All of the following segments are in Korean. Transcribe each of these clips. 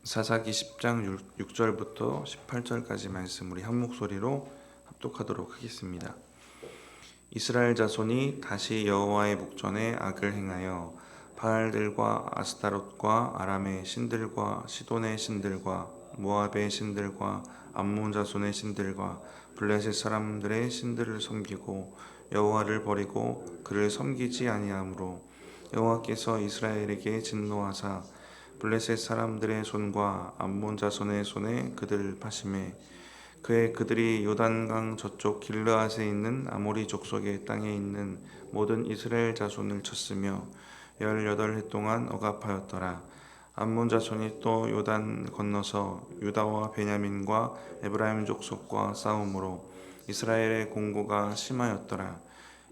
사사기 10장 6절부터 18절까지 말씀 우리 한 목소리로 합독하도록 하겠습니다. 이스라엘 자손이 다시 여호와의 목전에 악을 행하여 바알들과 아스타롯과 아람의 신들과 시돈의 신들과 모압의 신들과 암몬 자손의 신들과 블레셋 사람들의 신들을 섬기고 여호와를 버리고 그를 섬기지 아니하므로 여호와께서 이스라엘에게 진노하사 블레셋 사람들의 손과 암몬 자손의 손에 그들을 파심해 그들이 요단강 저쪽 길르앗에 있는 아모리 족속의 땅에 있는 모든 이스라엘 자손을 쳤으며 18해 동안 억압하였더라. 암몬 자손이 또 요단 건너서 유다와 베냐민과 에브라임 족속과 싸움으로 이스라엘의 공고가 심하였더라.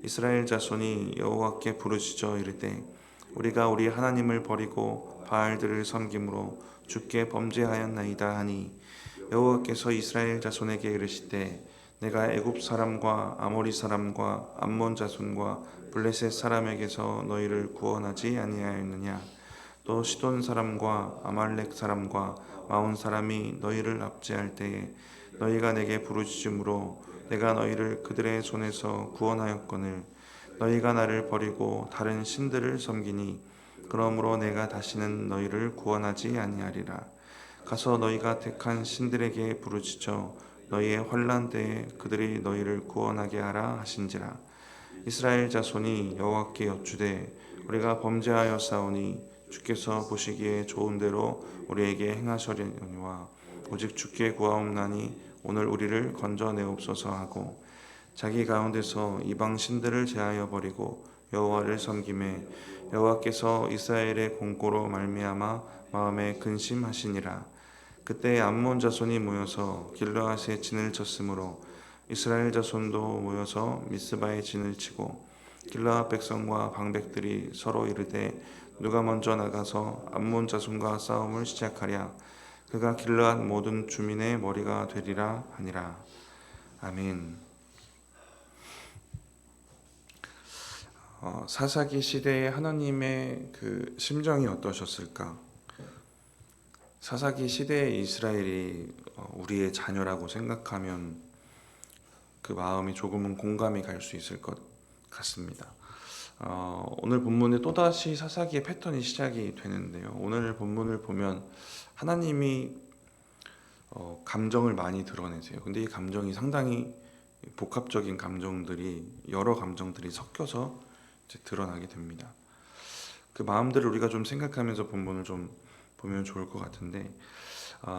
이스라엘 자손이 여호와께 부르짖어 이르되 우리가 우리 하나님을 버리고 바알들을 섬김으로 주께 범죄하였나이다 하니 여호와께서 이스라엘 자손에게 이르시되 내가 애굽 사람과 아모리 사람과 암몬 자손과 블레셋 사람에게서 너희를 구원하지 아니하였느냐. 또 시돈 사람과 아말렉 사람과 마온 사람이 너희를 압제할 때에 너희가 내게 부르짖음으로 내가 너희를 그들의 손에서 구원하였거늘 너희가 나를 버리고 다른 신들을 섬기니 그러므로 내가 다시는 너희를 구원하지 아니하리라. 가서 너희가 택한 신들에게 부르짖어 너희의 환난 때에 그들이 너희를 구원하게 하라 하신지라. 이스라엘 자손이 여호와께 여쭈되 우리가 범죄하였사오니 주께서 보시기에 좋은 대로 우리에게 행하시려니와 오직 주께 구하옵나니 오늘 우리를 건져내옵소서 하고 자기 가운데서 이방 신들을 제하여 버리고 여호와를 섬김에 여호와께서 이스라엘의 공고로 말미암아 마음에 근심하시니라. 그때 암몬 자손이 모여서 길르앗에 진을 쳤으므로 이스라엘 자손도 모여서 미스바에 진을 치고 길르앗 백성과 방백들이 서로 이르되 누가 먼저 나가서 암몬 자손과 싸움을 시작하랴. 그가 길르앗 모든 주민의 머리가 되리라 하니라. 아멘. 사사기 시대의 하나님의 그 심정이 어떠셨을까? 사사기 시대의 이스라엘이 우리의 자녀라고 생각하면 그 마음이 조금은 공감이 갈 수 있을 것 같습니다. 오늘 본문에 또다시 사사기의 패턴이 시작이 되는데요. 오늘 본문을 보면 하나님이 감정을 많이 드러내세요. 근데 이 감정이 상당히 복합적인 감정들이 여러 감정들이 섞여서 이제 드러나게 됩니다. 그 마음들을 우리가 좀 생각하면서 본문을 좀 보면 좋을 것 같은데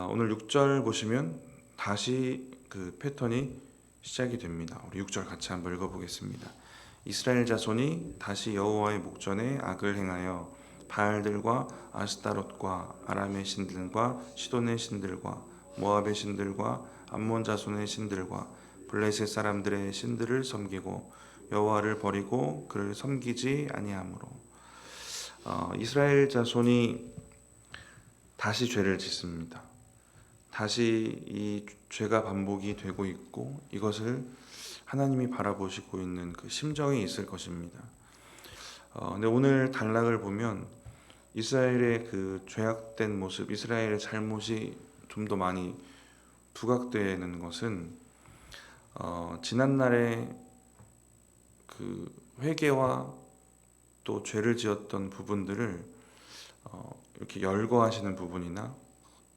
오늘 6절 보시면 다시 그 패턴이 시작이 됩니다. 우리 6절 같이 한번 읽어보겠습니다. 이스라엘 자손이 다시 여호와의 목전에 악을 행하여 바알들과 아스타롯과 아람의 신들과 시돈의 신들과 모압의 신들과 암몬 자손의 신들과 블레셋 사람들의 신들을 섬기고 여호와를 버리고 그를 섬기지 아니하므로 이스라엘 자손이 다시 죄를 짓습니다. 다시 이 죄가 반복이 되고 있고 이것을 하나님이 바라보시고 있는 그 심정이 있을 것입니다. 근데 오늘 단락을 보면 이스라엘의 그 죄악된 모습, 이스라엘의 잘못이 좀 더 많이 부각되는 것은 지난날에 그 회개와 또 죄를 지었던 부분들을 이렇게 열거하시는 부분이나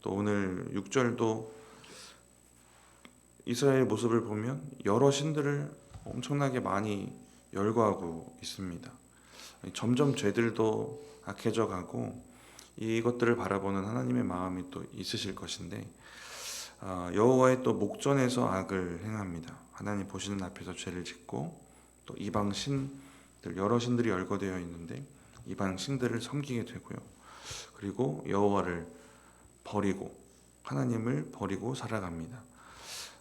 또 오늘 6절도 이스라엘 모습을 보면 여러 신들을 엄청나게 많이 열거하고 있습니다. 점점 죄들도 악해져 가고 이것들을 바라보는 하나님의 마음이 또 있으실 것인데 여호와의 또 목전에서 악을 행합니다. 하나님 보시는 앞에서 죄를 짓고 또 이방 신들 여러 신들이 열거되어 있는데 이방 신들을 섬기게 되고요. 그리고 여호와를 버리고 하나님을 버리고 살아갑니다.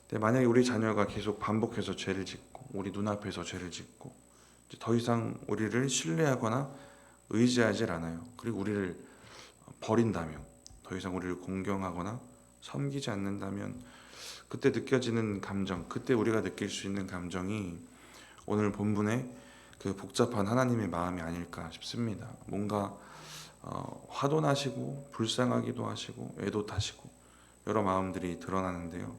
근데 만약에 우리 자녀가 계속 반복해서 죄를 짓고 우리 눈앞에서 죄를 짓고 더 이상 우리를 신뢰하거나 의지하지 않아요. 그리고 우리를 버린다면 더 이상 우리를 공경하거나 섬기지 않는다면 그때 느껴지는 감정, 그때 우리가 느낄 수 있는 감정이 오늘 본문의 그 복잡한 하나님의 마음이 아닐까 싶습니다. 뭔가 화도 나시고 불쌍하기도 하시고 애도 타시고 여러 마음들이 드러나는데요.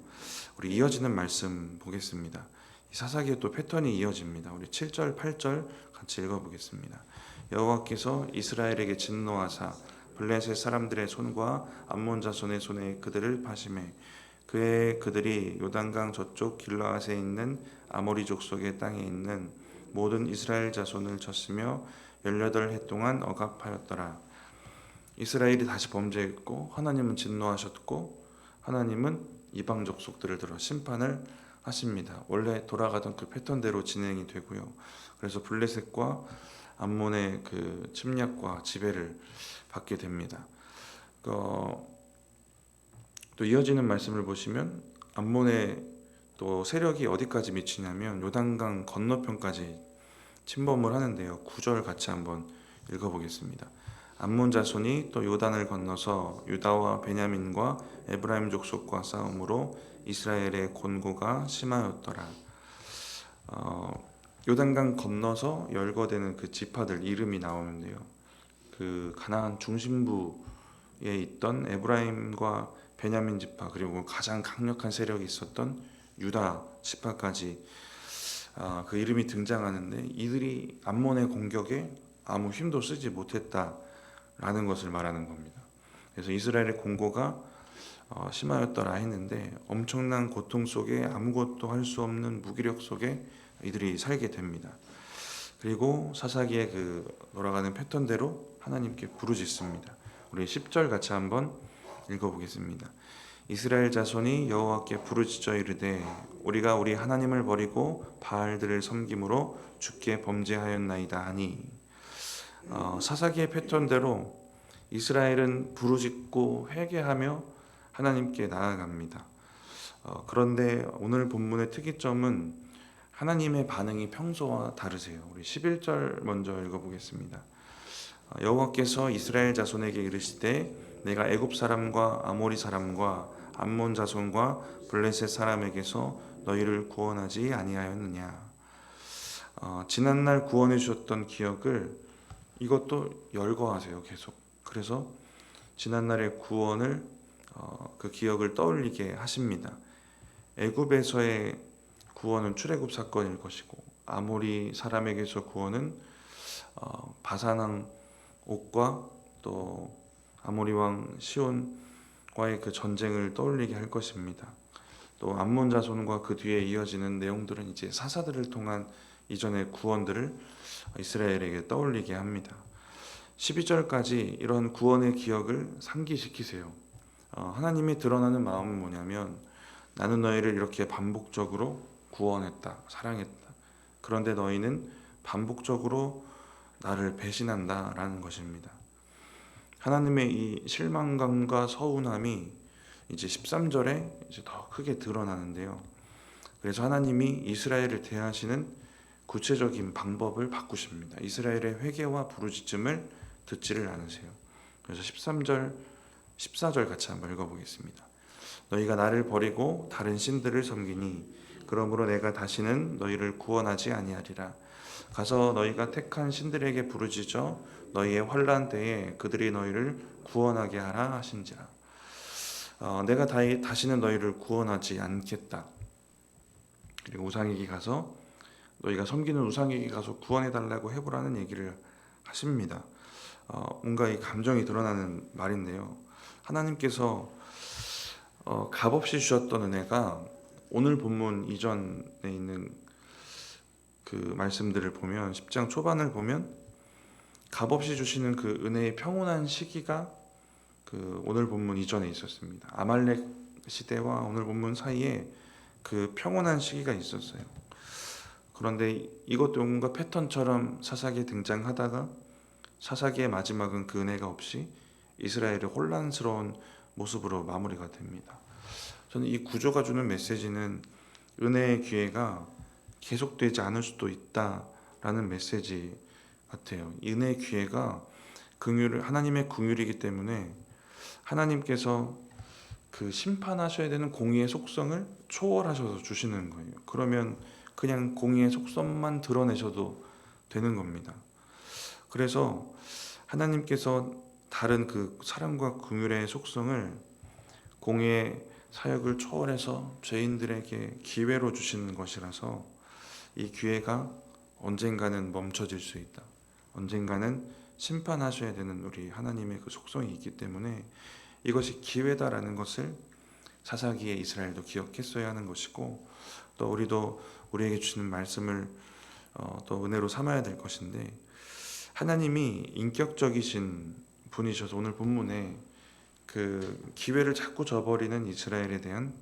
우리 이어지는 말씀 보겠습니다. 이 사사기의 또 패턴이 이어집니다. 우리 7절, 8절 같이 읽어보겠습니다. 여호와께서 이스라엘에게 진노하사 블레셋 사람들의 손과 암몬 자손의 손에 그들을 파심해 그들이 요단강 저쪽 길르앗에 있는 아모리 족속의 땅에 있는 모든 이스라엘 자손을 쳤으며 18해 동안 억압하였더라. 이스라엘이 다시 범죄했고 하나님은 진노하셨고 하나님은 이방 족속들을 들어 심판을 하십니다. 원래 돌아가던 그 패턴대로 진행이 되고요. 그래서 블레셋과 암몬의 그 침략과 지배를 받게 됩니다. 또 이어지는 말씀을 보시면 암몬의 또 세력이 어디까지 미치냐면 요단강 건너편까지 침범을 하는데요. 9절 같이 한번 읽어보겠습니다. 암몬 자손이 또 요단을 건너서 유다와 베냐민과 에브라임 족속과 싸움으로 이스라엘의 곤고가 심하였더라. 요단강 건너서 열거되는 그 지파들 이름이 나오는데요. 그 가나안 중심부에 있던 에브라임과 베냐민 지파 그리고 가장 강력한 세력이 있었던 유다 지파까지 그 이름이 등장하는데 이들이 암몬의 공격에 아무 힘도 쓰지 못했다라는 것을 말하는 겁니다. 그래서 이스라엘의 공고가 심하였더라 했는데 엄청난 고통 속에 아무것도 할 수 없는 무기력 속에 이들이 살게 됩니다. 그리고 사사기의 그 돌아가는 패턴대로 하나님께 부르짖습니다. 우리 10절 같이 한번 읽어보겠습니다. 이스라엘 자손이 여호와께 부르짖어 이르되 우리가 우리 하나님을 버리고 바알들을 섬김으로 주께 범죄하였나이다 하니 사사기의 패턴대로 이스라엘은 부르짖고 회개하며 하나님께 나아갑니다. 그런데 오늘 본문의 특이점은 하나님의 반응이 평소와 다르세요. 우리 11절 먼저 읽어보겠습니다. 여호와께서 이스라엘 자손에게 이르시되 내가 애굽 사람과 아모리 사람과 암몬 자손과 블레셋 사람에게서 너희를 구원하지 아니하였느냐. 지난날 구원해 주셨던 기억을 이것도 열거하세요. 계속. 그래서 지난날의 구원을 그 기억을 떠올리게 하십니다. 애굽에서의 구원은 출애굽 사건일 것이고 아모리 사람에게서 구원은 바산 왕 옥과 또 아모리 왕 시온과의 그 전쟁을 떠올리게 할 것입니다. 또 암몬 자손과 그 뒤에 이어지는 내용들은 이제 사사들을 통한 이전의 구원들을 이스라엘에게 떠올리게 합니다. 12절까지 이런 구원의 기억을 상기시키세요. 하나님이 드러나는 마음은 뭐냐면 나는 너희를 이렇게 반복적으로 구원했다, 사랑했다. 그런데 너희는 반복적으로 나를 배신한다라는 것입니다. 하나님의 이 실망감과 서운함이 이제 13절에 이제 더 크게 드러나는데요. 그래서 하나님이 이스라엘을 대하시는 구체적인 방법을 바꾸십니다. 이스라엘의 회개와 부르짖음을 듣지를 않으세요. 그래서 13절, 14절 같이 한번 읽어보겠습니다. 너희가 나를 버리고 다른 신들을 섬기니 그러므로 내가 다시는 너희를 구원하지 아니하리라. 가서 너희가 택한 신들에게 부르짖어 너희의 환난 때에 그들이 너희를 구원하게 하라 하신지라. 내가 다시는 너희를 구원하지 않겠다. 그리고 우상에게 가서 너희가 섬기는 우상에게 가서 구원해달라고 해보라는 얘기를 하십니다. 뭔가 이 감정이 드러나는 말인데요. 하나님께서 값없이 주셨던 은혜가 오늘 본문 이전에 있는 그 말씀들을 보면 10장 초반을 보면 값없이 주시는 그 은혜의 평온한 시기가 그 오늘 본문 이전에 있었습니다. 아말렉 시대와 오늘 본문 사이에 그 평온한 시기가 있었어요. 그런데 이것도 뭔가 패턴처럼 사사기에 등장하다가 사사기의 마지막은 그 은혜가 없이 이스라엘의 혼란스러운 모습으로 마무리가 됩니다. 저는 이 구조가 주는 메시지는 은혜의 기회가 계속되지 않을 수도 있다라는 메시지 같아요. 은혜의 기회가 하나님의 긍휼이기 때문에 하나님께서 그 심판하셔야 되는 공의의 속성을 초월하셔서 주시는 거예요. 그러면 그냥 공의의 속성만 드러내셔도 되는 겁니다. 그래서 하나님께서 다른 그 사랑과 긍휼의 속성을 공의 사역을 초월해서 죄인들에게 기회로 주시는 것이라서 이 기회가 언젠가는 멈춰질 수 있다. 언젠가는 심판하셔야 되는 우리 하나님의 그 속성이 있기 때문에 이것이 기회다라는 것을 사사기에 이스라엘도 기억했어야 하는 것이고, 또 우리도 우리에게 주시는 말씀을 또 은혜로 삼아야 될 것인데, 하나님이 인격적이신 분이셔서 오늘 본문에 그 기회를 자꾸 저버리는 이스라엘에 대한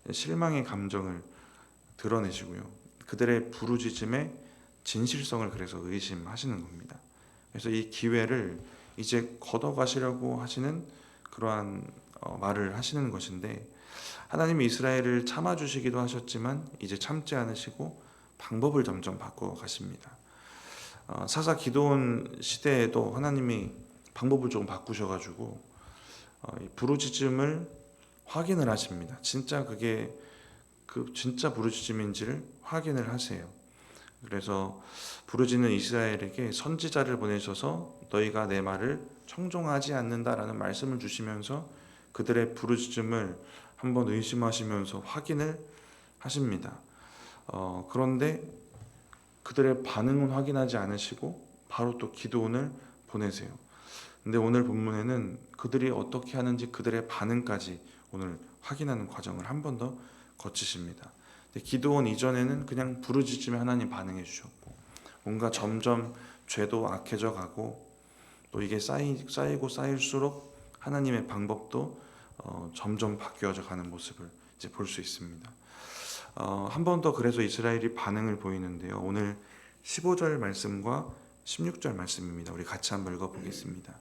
실망의 감정을 드러내시고요, 그들의 부르짖음의 진실성을 그래서 의심하시는 겁니다. 그래서 이 기회를 이제 걷어가시려고 하시는 그러한 말을 하시는 것인데, 하나님이 이스라엘을 참아주시기도 하셨지만 이제 참지 않으시고 방법을 점점 바꿔 가십니다. 사사 기드온 시대에도 하나님이 방법을 좀 바꾸셔가지고 부르짖음을 확인을 하십니다. 진짜 그게 진짜 부르짖음인지를 확인을 하세요. 그래서 부르짖는 이스라엘에게 선지자를 보내셔서 너희가 내 말을 청종하지 않는다라는 말씀을 주시면서 그들의 부르짖음을 한번 의심하시면서 확인을 하십니다. 그런데 그들의 반응은 확인하지 않으시고 바로 또 기드온을 보내세요. 근데 오늘 본문에는 그들이 어떻게 하는지 그들의 반응까지 오늘 확인하는 과정을 한 번 더 거치십니다. 기드온 이전에는 그냥 부르짖음에 하나님 반응해 주셨고, 뭔가 점점 죄도 악해져 가고 또 이게 쌓이고 쌓일수록 하나님의 방법도 점점 바뀌어져 가는 모습을 이제 볼 수 있습니다. 한 번 더 그래서 이스라엘이 반응을 보이는데요. 오늘 15절 말씀과 16절 말씀입니다. 우리 같이 한번 읽어보겠습니다.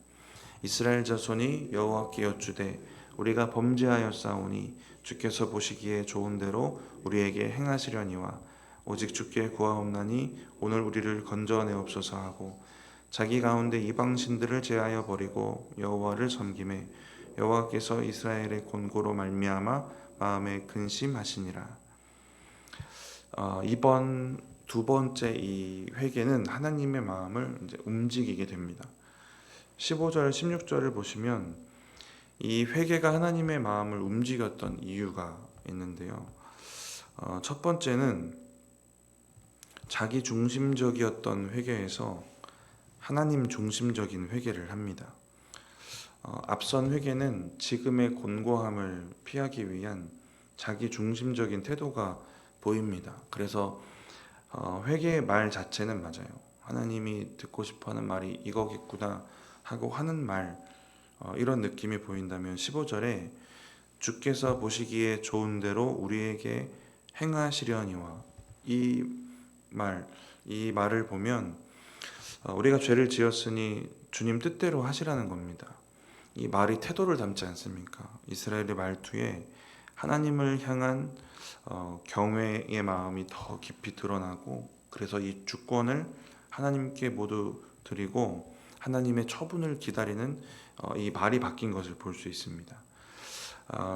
이스라엘 자손이 여호와께 여쭈되 우리가 범죄하였사오니 주께서 보시기에 좋은 대로 우리에게 행하시려니와 오직 주께 구하옵나니 오늘 우리를 건져내옵소서 하고 자기 가운데 이방 신들을 제하여 버리고 여호와를 섬기매 여호와께서 이스라엘의 곤고로 말미암아 마음에 근심하시니라. 이번 두 번째 이 회개는 하나님의 마음을 이제 움직이게 됩니다. 15절, 16절을 보시면 이 회개가 하나님의 마음을 움직였던 이유가 있는데요. 첫 번째는 자기 중심적이었던 회개에서 하나님 중심적인 회개를 합니다. 앞선 회개는 지금의 곤고함을 피하기 위한 자기 중심적인 태도가 보입니다. 그래서 회개의 말 자체는 맞아요. 하나님이 듣고 싶어하는 말이 이거겠구나 하고 하는 말, 이런 느낌이 보인다면 15절에 주께서 보시기에 좋은 대로 우리에게 행하시려니와 이 말을 보면 우리가 죄를 지었으니 주님 뜻대로 하시라는 겁니다. 이 말이 태도를 담지 않습니까? 이스라엘의 말투에 하나님을 향한 경외의 마음이 더 깊이 드러나고, 그래서 이 주권을 하나님께 모두 드리고 하나님의 처분을 기다리는 이 말이 바뀐 것을 볼 수 있습니다.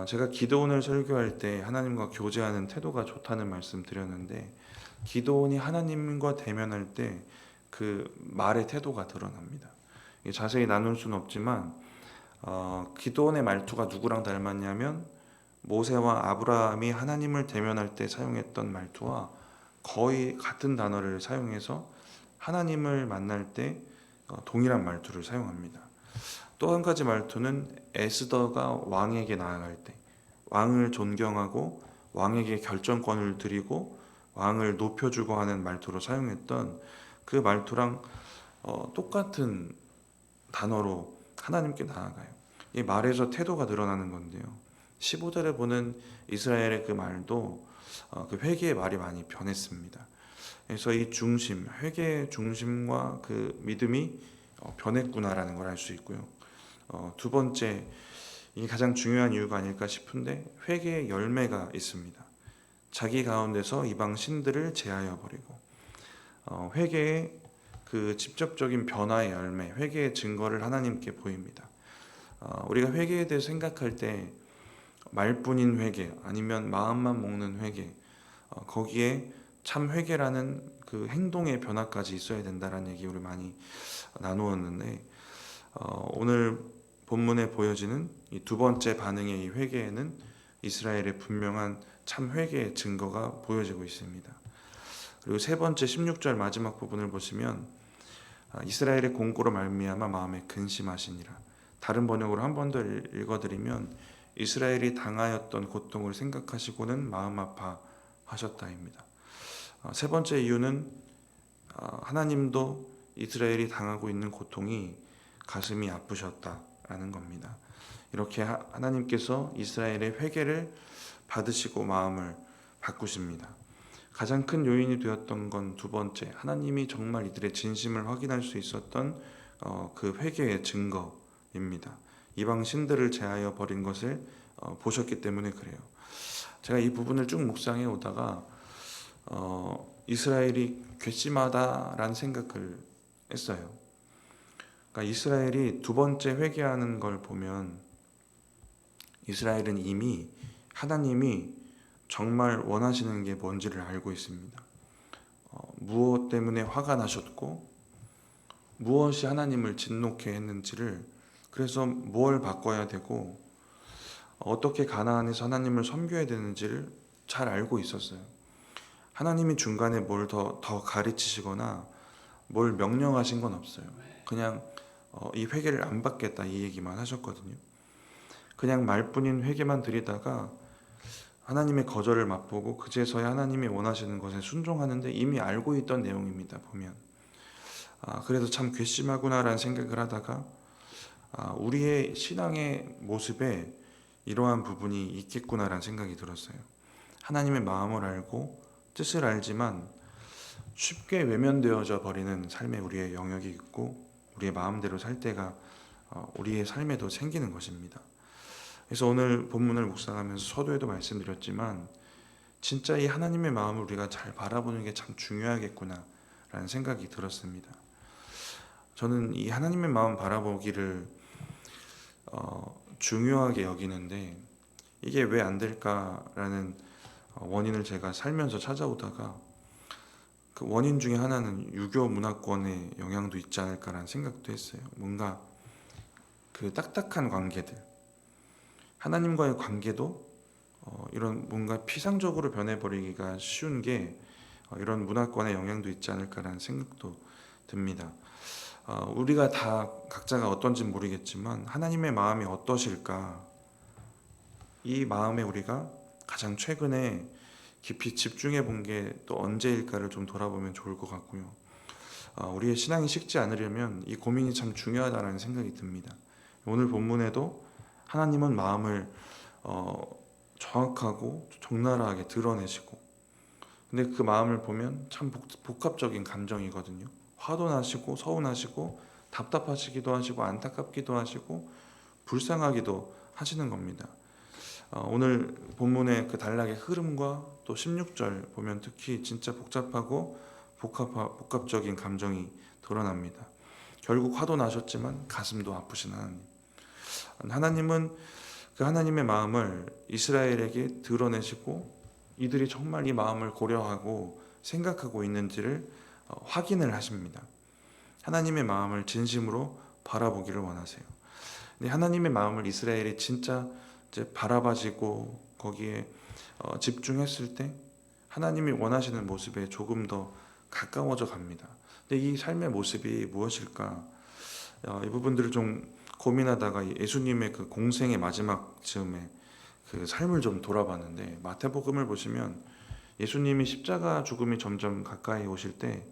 제가 기드온을 설교할 때 하나님과 교제하는 태도가 좋다는 말씀 드렸는데, 기드온이 하나님과 대면할 때 그 말의 태도가 드러납니다. 자세히 나눌 수는 없지만 기드온의 말투가 누구랑 닮았냐면 모세와 아브라함이 하나님을 대면할 때 사용했던 말투와 거의 같은 단어를 사용해서 하나님을 만날 때 동일한 말투를 사용합니다. 또 한 가지 말투는 에스더가 왕에게 나아갈 때 왕을 존경하고 왕에게 결정권을 드리고 왕을 높여주고 하는 말투로 사용했던 그 말투랑 똑같은 단어로 하나님께 나아가요. 이 말에서 태도가 드러나는 건데요. 15절에 보는 이스라엘의 그 말도 그 회개의 말이 많이 변했습니다. 그래서 이 중심, 회개의 중심과 그 믿음이 변했구나라는 걸 알 수 있고요. 두 번째, 이게 가장 중요한 이유가 아닐까 싶은데 회개의 열매가 있습니다. 자기 가운데서 이방 신들을 제하여 버리고, 회개의 그 직접적인 변화의 열매, 회개의 증거를 하나님께 보입니다. 우리가 회개에 대해 생각할 때 말뿐인 회개 아니면 마음만 먹는 회개, 거기에 참 회개라는 그 행동의 변화까지 있어야 된다라는 얘기 우리 많이 나누었는데, 오늘 본문에 보여지는 이 두 번째 반응의 이 회개에는 이스라엘의 분명한 참 회개의 증거가 보여지고 있습니다. 그리고 세 번째 16절 마지막 부분을 보시면 이스라엘의 공고로 말미암아 마음에 근심하시니라. 다른 번역으로 한 번 더 읽어드리면 이스라엘이 당하였던 고통을 생각하시고는 마음 아파하셨다입니다. 세 번째 이유는 하나님도 이스라엘이 당하고 있는 고통이 가슴이 아프셨다라는 겁니다. 이렇게 하나님께서 이스라엘의 회개를 받으시고 마음을 바꾸십니다. 가장 큰 요인이 되었던 건 두 번째, 하나님이 정말 이들의 진심을 확인할 수 있었던 그 회개의 증거입니다. 이방 신들을 제하여 버린 것을 보셨기 때문에 그래요. 제가 이 부분을 쭉 묵상해 오다가 이스라엘이 괘씸하다라는 생각을 했어요. 그러니까 이스라엘이 두 번째 회개하는 걸 보면 이스라엘은 이미 하나님이 정말 원하시는 게 뭔지를 알고 있습니다. 무엇 때문에 화가 나셨고 무엇이 하나님을 진노케 했는지를, 그래서 뭘 바꿔야 되고 어떻게 가나안에서 하나님을 섬겨야 되는지를 잘 알고 있었어요. 하나님이 중간에 뭘 더 가르치시거나 뭘 명령하신 건 없어요. 그냥 이 회개를 안 받겠다 이 얘기만 하셨거든요. 그냥 말뿐인 회개만 드리다가 하나님의 거절을 맛보고 그제서야 하나님이 원하시는 것에 순종하는데 이미 알고 있던 내용입니다. 보면 그래서 참 괘씸하구나라는 생각을 하다가 우리의 신앙의 모습에 이러한 부분이 있겠구나라는 생각이 들었어요. 하나님의 마음을 알고 뜻을 알지만 쉽게 외면되어져 버리는 삶에 우리의 영역이 있고 우리의 마음대로 살 때가 우리의 삶에도 생기는 것입니다. 그래서 오늘 본문을 묵상하면서 서두에도 말씀드렸지만 진짜 이 하나님의 마음을 우리가 잘 바라보는 게 참 중요하겠구나라는 생각이 들었습니다. 저는 이 하나님의 마음 바라보기를 중요하게 여기는데 이게 왜 안 될까라는 원인을 제가 살면서 찾아오다가 그 원인 중에 하나는 유교 문화권의 영향도 있지 않을까라는 생각도 했어요. 뭔가 그 딱딱한 관계들, 하나님과의 관계도 이런 뭔가 피상적으로 변해버리기가 쉬운 게 이런 문화권의 영향도 있지 않을까라는 생각도 듭니다. 우리가 다 각자가 어떤지 모르겠지만 하나님의 마음이 어떠실까, 이 마음에 우리가 가장 최근에 깊이 집중해 본 게 또 언제일까를 좀 돌아보면 좋을 것 같고요. 우리의 신앙이 식지 않으려면 이 고민이 참 중요하다는 생각이 듭니다. 오늘 본문에도 하나님은 마음을 정확하고 적나라하게 드러내시고, 근데 그 마음을 보면 참 복합적인 감정이거든요. 화도 나시고 서운하시고 답답하시기도 하시고 안타깝기도 하시고 불쌍하기도 하시는 겁니다. 오늘 본문의 그 단락의 흐름과 또 16절 보면 특히 진짜 복잡하고 복합적인 감정이 드러납니다. 결국 화도 나셨지만 가슴도 아프신 하나님. 하나님은 그 하나님의 마음을 이스라엘에게 드러내시고 이들이 정말 이 마음을 고려하고 생각하고 있는지를 확인을 하십니다. 하나님의 마음을 진심으로 바라보기를 원하세요. 근데 하나님의 마음을 이스라엘이 진짜 이제 바라봐지고 거기에 집중했을 때 하나님이 원하시는 모습에 조금 더 가까워져 갑니다. 근데 이 삶의 모습이 무엇일까? 이 부분들을 좀 고민하다가 예수님의 그 공생의 마지막 즈음에 그 삶을 좀 돌아봤는데, 마태복음을 보시면 예수님이 십자가 죽음이 점점 가까이 오실 때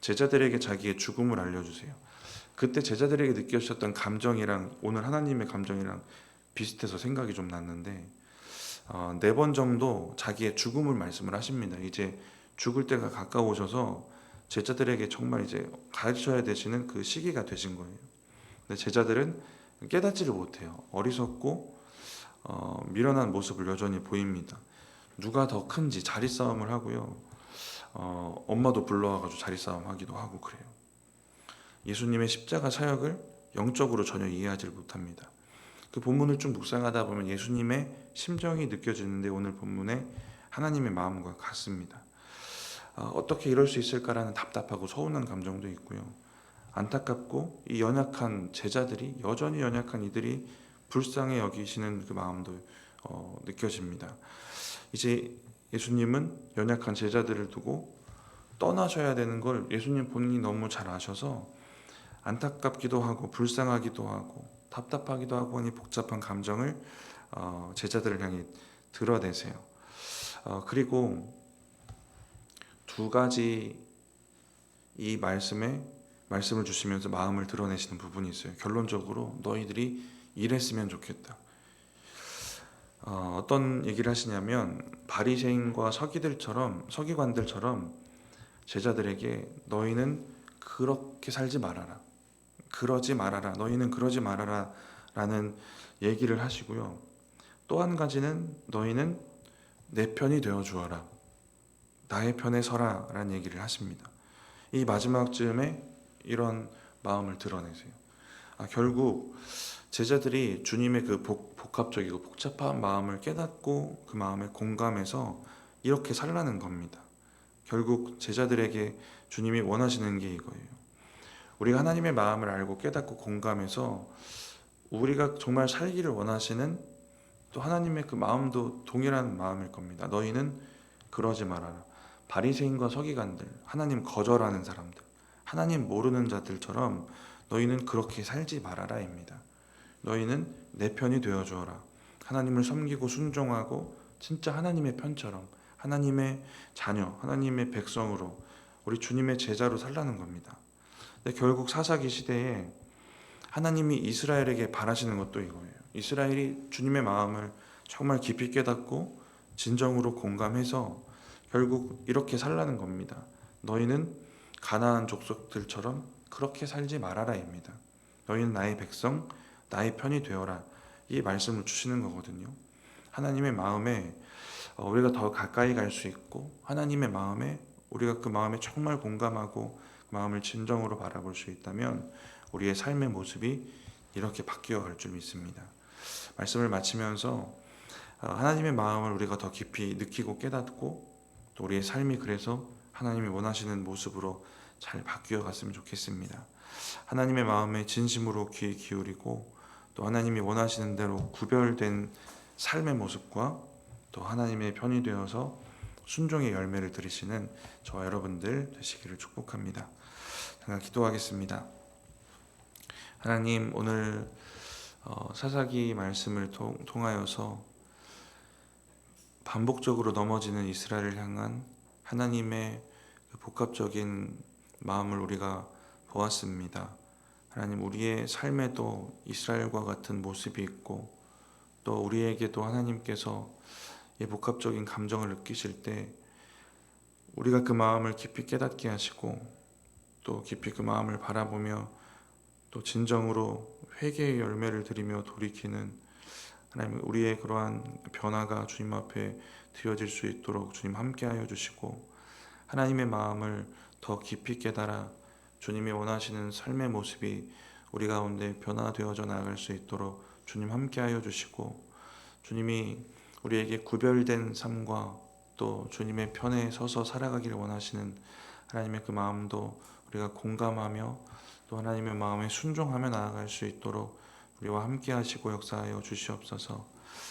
제자들에게 자기의 죽음을 알려주세요. 그때 제자들에게 느껴졌던 감정이랑 오늘 하나님의 감정이랑 비슷해서 생각이 좀 났는데 4번 정도 자기의 죽음을 말씀을 하십니다. 이제 죽을 때가 가까우셔서 제자들에게 정말 이제 가르쳐야 되시는 그 시기가 되신 거예요. 근데 제자들은 깨닫지를 못해요. 어리석고 미련한 모습을 여전히 보입니다. 누가 더 큰지 자리싸움을 하고요. 엄마도 불러와가지고 자리싸움 하기도 하고 그래요. 예수님의 십자가 사역을 영적으로 전혀 이해하지 못합니다. 그 본문을 좀 묵상하다 보면 예수님의 심정이 느껴지는데 오늘 본문에 하나님의 마음과 같습니다. 어떻게 이럴 수 있을까라는 답답하고 서운한 감정도 있고요. 안타깝고 이 연약한 제자들이, 여전히 연약한 이들이 불쌍히 여기시는 그 마음도 느껴집니다. 이제 예수님은 연약한 제자들을 두고 떠나셔야 되는 걸 예수님 본인이 너무 잘 아셔서 안타깝기도 하고 불쌍하기도 하고 답답하기도 하고 하니 복잡한 감정을 제자들을 향해 드러내세요. 그리고 두 가지 이 말씀을 주시면서 마음을 드러내시는 부분이 있어요. 결론적으로 너희들이 이랬으면 좋겠다. 어떤 얘기를 하시냐면 바리새인과 서기관들처럼 제자들에게 너희는 그렇게 살지 말아라, 그러지 말아라, 너희는 그러지 말아라 라는 얘기를 하시고요. 또 한 가지는 너희는 내 편이 되어 주어라, 나의 편에 서라 라는 얘기를 하십니다. 이 마지막 즈음에 이런 마음을 드러내세요. 결국 제자들이 주님의 그 복합적이고 복잡한 마음을 깨닫고 그 마음에 공감해서 이렇게 살라는 겁니다. 결국 제자들에게 주님이 원하시는 게 이거예요. 우리가 하나님의 마음을 알고 깨닫고 공감해서 우리가 정말 살기를 원하시는 또 하나님의 그 마음도 동일한 마음일 겁니다. 너희는 그러지 말아라. 바리새인과 서기관들, 하나님 거절하는 사람들, 하나님 모르는 자들처럼 너희는 그렇게 살지 말아라입니다. 너희는 내 편이 되어 주어라. 하나님을 섬기고 순종하고 진짜 하나님의 편처럼 하나님의 자녀, 하나님의 백성으로 우리 주님의 제자로 살라는 겁니다. 근데 결국 사사기 시대에 하나님이 이스라엘에게 바라시는 것도 이거예요. 이스라엘이 주님의 마음을 정말 깊이 깨닫고 진정으로 공감해서 결국 이렇게 살라는 겁니다. 너희는 가나안 족속들처럼 그렇게 살지 말아라입니다. 너희는 나의 백성, 나의 편이 되어라. 이 말씀을 주시는 거거든요. 하나님의 마음에 우리가 더 가까이 갈 수 있고 하나님의 마음에 우리가 그 마음에 정말 공감하고 그 마음을 진정으로 바라볼 수 있다면 우리의 삶의 모습이 이렇게 바뀌어 갈 줄 믿습니다. 말씀을 마치면서 하나님의 마음을 우리가 더 깊이 느끼고 깨닫고 또 우리의 삶이 그래서 하나님이 원하시는 모습으로 잘 바뀌어 갔으면 좋겠습니다. 하나님의 마음에 진심으로 귀 기울이고 또 하나님이 원하시는 대로 구별된 삶의 모습과 또 하나님의 편이 되어서 순종의 열매를 들으시는 저와 여러분들 되시기를 축복합니다. 잠깐 기도하겠습니다. 하나님, 오늘 사사기 말씀을 통하여서 반복적으로 넘어지는 이스라엘을 향한 하나님의 복합적인 마음을 우리가 보았습니다. 하나님, 우리의 삶에도 이스라엘과 같은 모습이 있고 또 우리에게도 하나님께서 이 복합적인 감정을 느끼실 때 우리가 그 마음을 깊이 깨닫게 하시고 또 깊이 그 마음을 바라보며 또 진정으로 회개의 열매를 드리며 돌이키는 하나님, 우리의 그러한 변화가 주님 앞에 드려질 수 있도록 주님 함께하여 주시고 하나님의 마음을 더 깊이 깨달아 주님이 원하시는 삶의 모습이 우리 가운데 변화되어져 나아갈 수 있도록 주님 함께하여 주시고 주님이 우리에게 구별된 삶과 또 주님의 편에 서서 살아가기를 원하시는 하나님의 그 마음도 우리가 공감하며 또 하나님의 마음에 순종하며 나아갈 수 있도록 우리와 함께 하시고 역사하여 주시옵소서.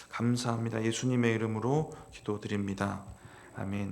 감사합니다. 예수님의 이름으로 기도드립니다. 아멘.